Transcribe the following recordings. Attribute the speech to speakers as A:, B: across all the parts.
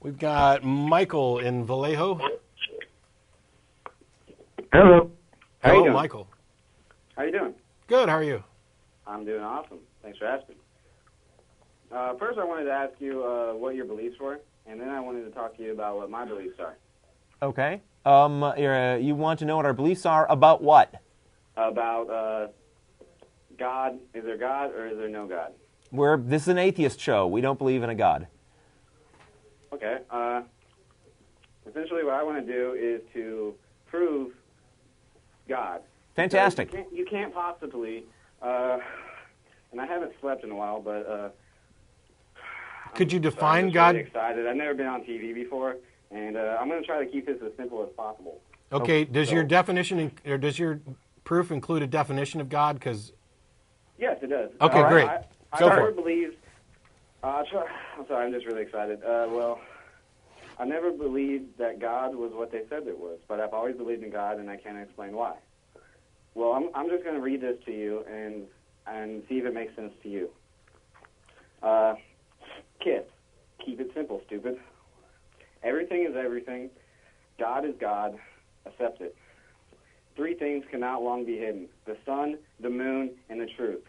A: We've got Michael in Vallejo.
B: Hello.
C: How you
A: Hello,
C: doing?
A: Michael.
C: How you doing?
A: Good. How are you?
C: I'm doing awesome. Thanks for asking. First, I wanted to ask you what your beliefs were, and then I wanted to talk to you about what my beliefs are.
B: Okay. You want to know what our beliefs are about what?
C: About God. Is there God or is there no God?
B: This is an atheist show. We don't believe in a God.
C: Okay. Essentially, what I want to do is to prove God.
B: Fantastic.
C: You can't possibly, and I haven't slept in a while, but
A: Could you define
C: I'm just
A: God?
C: really excited. I've never been on TV before, and I'm going to try to keep this as simple as possible.
A: Okay. Does your definition or does your proof include a definition of God? Because
C: Yes, it does.
A: Okay, great.
C: I
A: Go for
C: never
A: it.
C: believed. I'm sorry, I'm just really excited. I never believed that God was what they said it was, but I've always believed in God, and I can't explain why. Well, I'm just going to read this to you and see if it makes sense to you. KISS. Keep it simple, stupid. Everything is everything. God is God. Accept it. Three things cannot long be hidden: the sun, the moon, and the truth.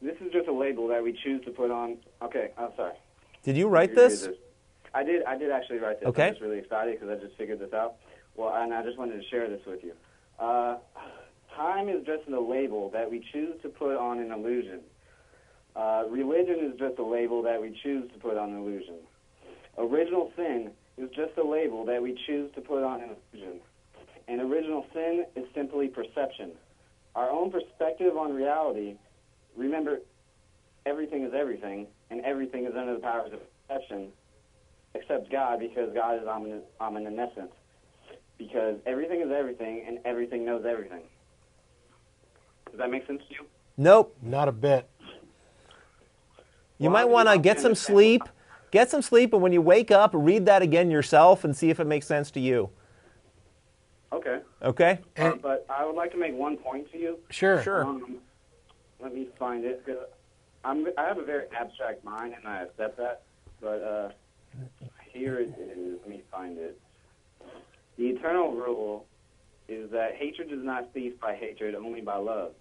C: This is just a label that we choose to put on. Okay, I'm sorry.
B: Did you write this?
C: I did actually write this.
B: Okay.
C: I'm just really excited because I just figured this out. Well, and I just wanted to share this with you. Time is just a label that we choose to put on an illusion. Religion is just a label that we choose to put on an illusion. Original sin is just a label that we choose to put on an illusion. And original sin is simply perception. Our own perspective on reality. Remember, everything is everything, and everything is under the powers of perception, except God, because God is omniscient. Because everything is everything, and everything knows everything. Does that make sense to you?
B: Nope.
A: not a bit.
B: You
C: Well,
B: might
C: I'm
B: want to
C: just
B: get some
C: understand-
B: sleep. Get some sleep, and when you wake up, read that again yourself and see if it makes sense to you.
C: Okay.
B: Okay?
C: But I would like to make one point to you.
A: Sure.
B: Sure.
C: Let me find it. 'Cause I have a very abstract mind, and I accept that. But here it is. Let me find it. The eternal rule is that hatred does not cease by hatred, only by love.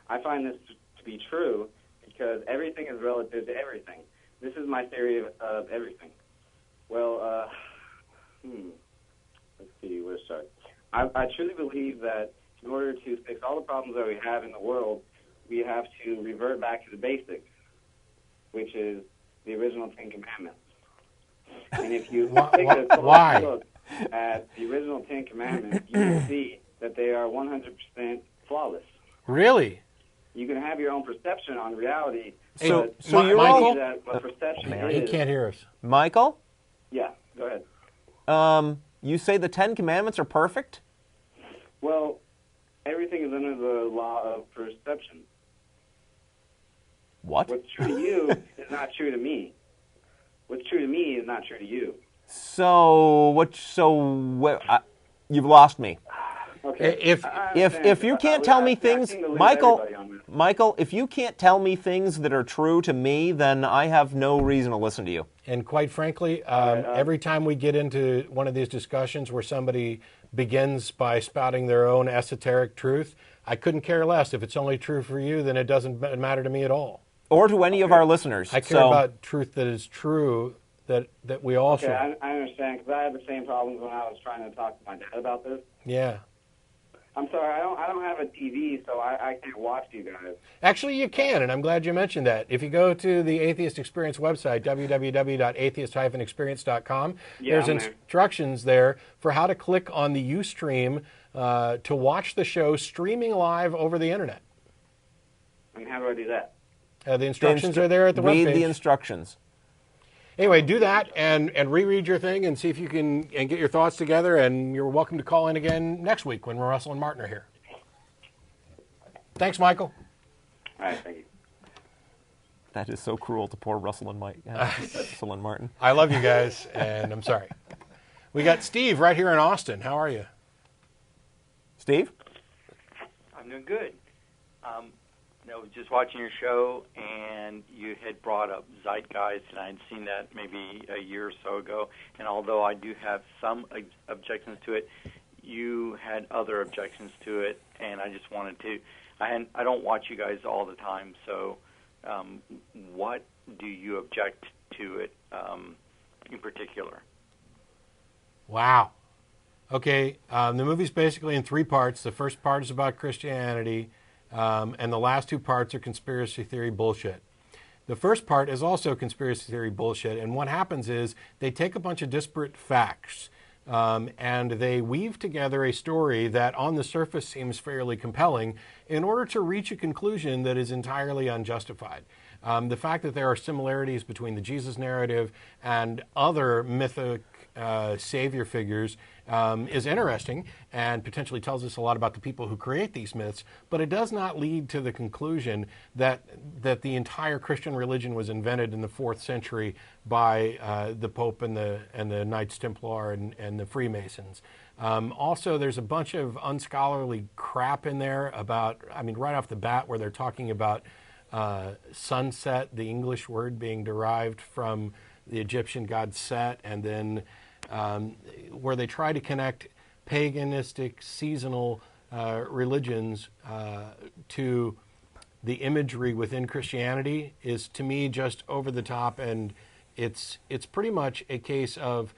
C: I find this to be true because everything is relative to everything. This is my theory of everything. Well, let's see where to start. I truly believe that in order to fix all the problems that we have in the world, we have to revert back to the basics, which is the original Ten Commandments. And if you take a
A: Why?
C: close look at the original Ten Commandments, you will see that they are 100% flawless.
A: Really?
C: You can have your own perception on reality.
B: So
C: but
B: you're
C: I
B: all-
C: believe that what perception
A: He
C: is.
A: can't hear us.
B: Michael,
C: Yeah, go ahead.
B: you say the Ten Commandments are perfect?
C: Well, everything is under the law of perception.
B: What?
C: What's true to you is not true to me. What's true to me is not true to you.
B: You've lost me.
C: Okay.
A: If-
C: I
B: If
C: understand.
B: you can't
C: I-
B: tell
C: I-
B: me
C: I
B: things,
C: seem to lose
B: Michael,
C: everybody on this.
B: Michael, if you can't tell me things that are true to me, then I have no reason to listen to you.
A: And quite frankly, every time we get into one of these discussions where somebody begins by spouting their own esoteric truth, I couldn't care less. If it's only true for you, then it doesn't matter to me at all.
B: Or to any of our listeners.
A: I care about truth that is true, that we all
C: Okay,
A: share.
C: I understand, because I had the same problems when I was trying to talk to my dad about this.
A: Yeah.
C: I'm sorry, I don't have a TV, so I can't watch you guys.
A: Actually, you can, and I'm glad you mentioned that. If you go to the Atheist Experience website, www.atheist-experience.com,
C: Yeah,
A: there's
C: I'm there.
A: instructions there for how to click on the Ustream to watch the show streaming live over the internet.
C: And how do I do that?
A: The instructions are there at the
B: Read
A: webpage.
B: the instructions.
A: Anyway, do that and reread your thing and see if you can and get your thoughts together. And you're welcome to call in again next week when Russell and Martin are here. Thanks, Michael.
C: All right, thank you.
B: That is so cruel to poor Russell and Russell and Martin.
A: I love you guys, and I'm sorry. We got Steve right here in Austin. How are you?
B: Steve?
D: I'm doing good. I was just watching your show, and you had brought up Zeitgeist, and I had seen that maybe a year or so ago. And although I do have some objections to it, you had other objections to it, and I just wanted to. I don't watch you guys all the time, so what do you object to it in particular?
A: Wow. Okay, the movie's basically in 3 parts. The first part is about Christianity, and the last 2 parts are conspiracy theory bullshit. The first part is also conspiracy theory bullshit, and what happens is they take a bunch of disparate facts and they weave together a story that on the surface seems fairly compelling in order to reach a conclusion that is entirely unjustified. The fact that there are similarities between the Jesus narrative and other mythic savior figures is interesting and potentially tells us a lot about the people who create these myths, but it does not lead to the conclusion that the entire Christian religion was invented in the 4th century by the Pope and the Knights Templar and the Freemasons. Also, there's a bunch of unscholarly crap in there about, right off the bat, where they're talking about sunset, the English word being derived from the Egyptian god Set, and then where they try to connect paganistic seasonal religions to the imagery within Christianity is, to me, just over the top, and it's pretty much a case of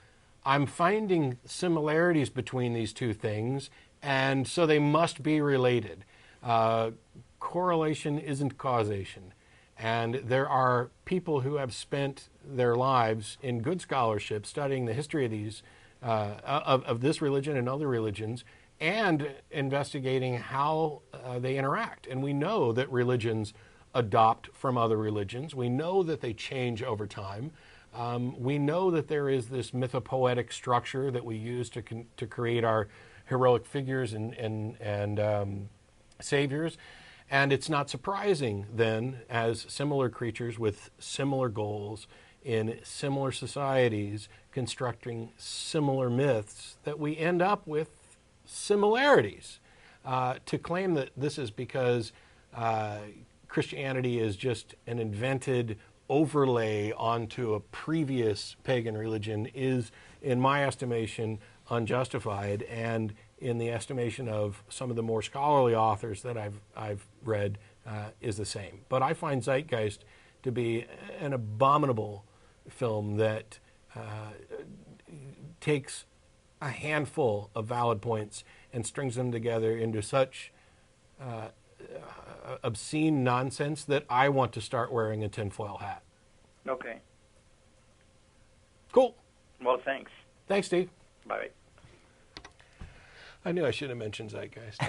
A: I'm finding similarities between these two things, and so they must be related. Correlation isn't causation. And there are people who have spent their lives in good scholarship studying the history of these, of this religion and other religions, and investigating how they interact. And we know that religions adopt from other religions. We know that they change over time. We know that there is this mythopoetic structure that we use to create our heroic figures and saviors. And it's not surprising, then, as similar creatures with similar goals in similar societies constructing similar myths, that we end up with similarities. To claim that this is because Christianity is just an invented overlay onto a previous pagan religion is, in my estimation, unjustified, and in the estimation of some of the more scholarly authors that I've read, is the same. But I find Zeitgeist to be an abominable film that takes a handful of valid points and strings them together into such obscene nonsense that I want to start wearing a tinfoil hat.
D: Okay.
A: Cool.
D: Well, thanks.
A: Thanks, Steve.
D: Bye.
A: I knew I should have mentioned Zeitgeist.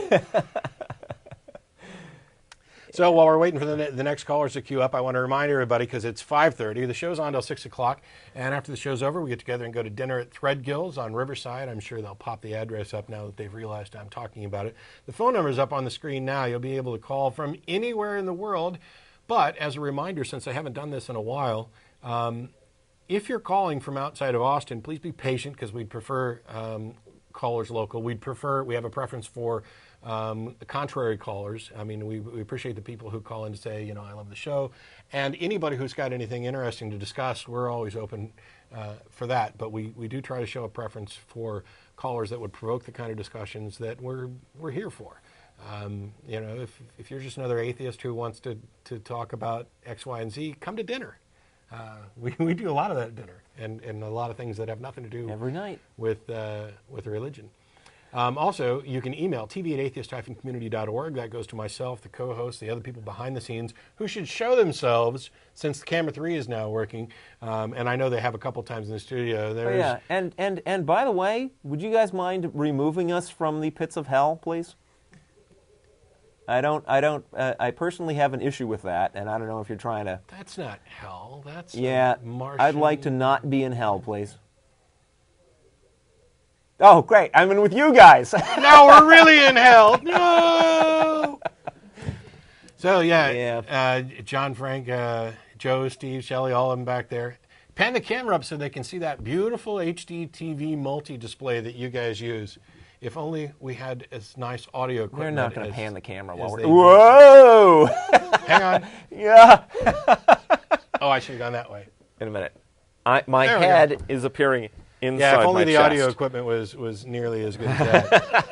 A: So while we're waiting for the next callers to queue up, I want to remind everybody, because it's 5:30, the show's on until 6 o'clock, and after the show's over, we get together and go to dinner at Threadgill's on Riverside. I'm sure they'll pop the address up now that they've realized I'm talking about it. The phone number is up on the screen now. You'll be able to call from anywhere in the world, but as a reminder, since I haven't done this in a while, if you're calling from outside of Austin, please be patient, because we'd prefer callers local. We have a preference for contrary callers. I mean, we appreciate the people who call in to say, I love the show. And anybody who's got anything interesting to discuss, we're always open for that. But we do try to show a preference for callers that would provoke the kind of discussions that we're here for. If you're just another atheist who wants to talk about X, Y, and Z, come to dinner. We do a lot of that at dinner, and a lot of things that have nothing to do
B: every night
A: with religion. Also, you can email tv@atheist-community.org. That goes to myself, the co-host, the other people behind the scenes who should show themselves, since camera 3 is now working. And I know they have a couple times in the studio.
B: Yeah, and by the way, would you guys mind removing us from the pits of hell, please? I personally have an issue with that, and I don't know if you're trying to...
A: That's not hell. That's
B: Martian... I'd like to not be in hell, please. Oh, great. I'm in with you guys.
A: Now we're really in hell. No! So, John, Frank, Joe, Steve, Shelley, all of them back there. Pan the camera up so they can see that beautiful HD TV multi-display that you guys use. if only we had as nice audio equipment.
B: They're not going to pan the camera while
A: as
B: we're.
A: they do.
B: Whoa!
A: Hang on.
B: Yeah.
A: Oh, I should have gone that way.
B: In a minute. My
A: There we
B: head is appearing inside
A: Yeah, if only
B: my
A: the
B: chest.
A: audio equipment was nearly as good as that.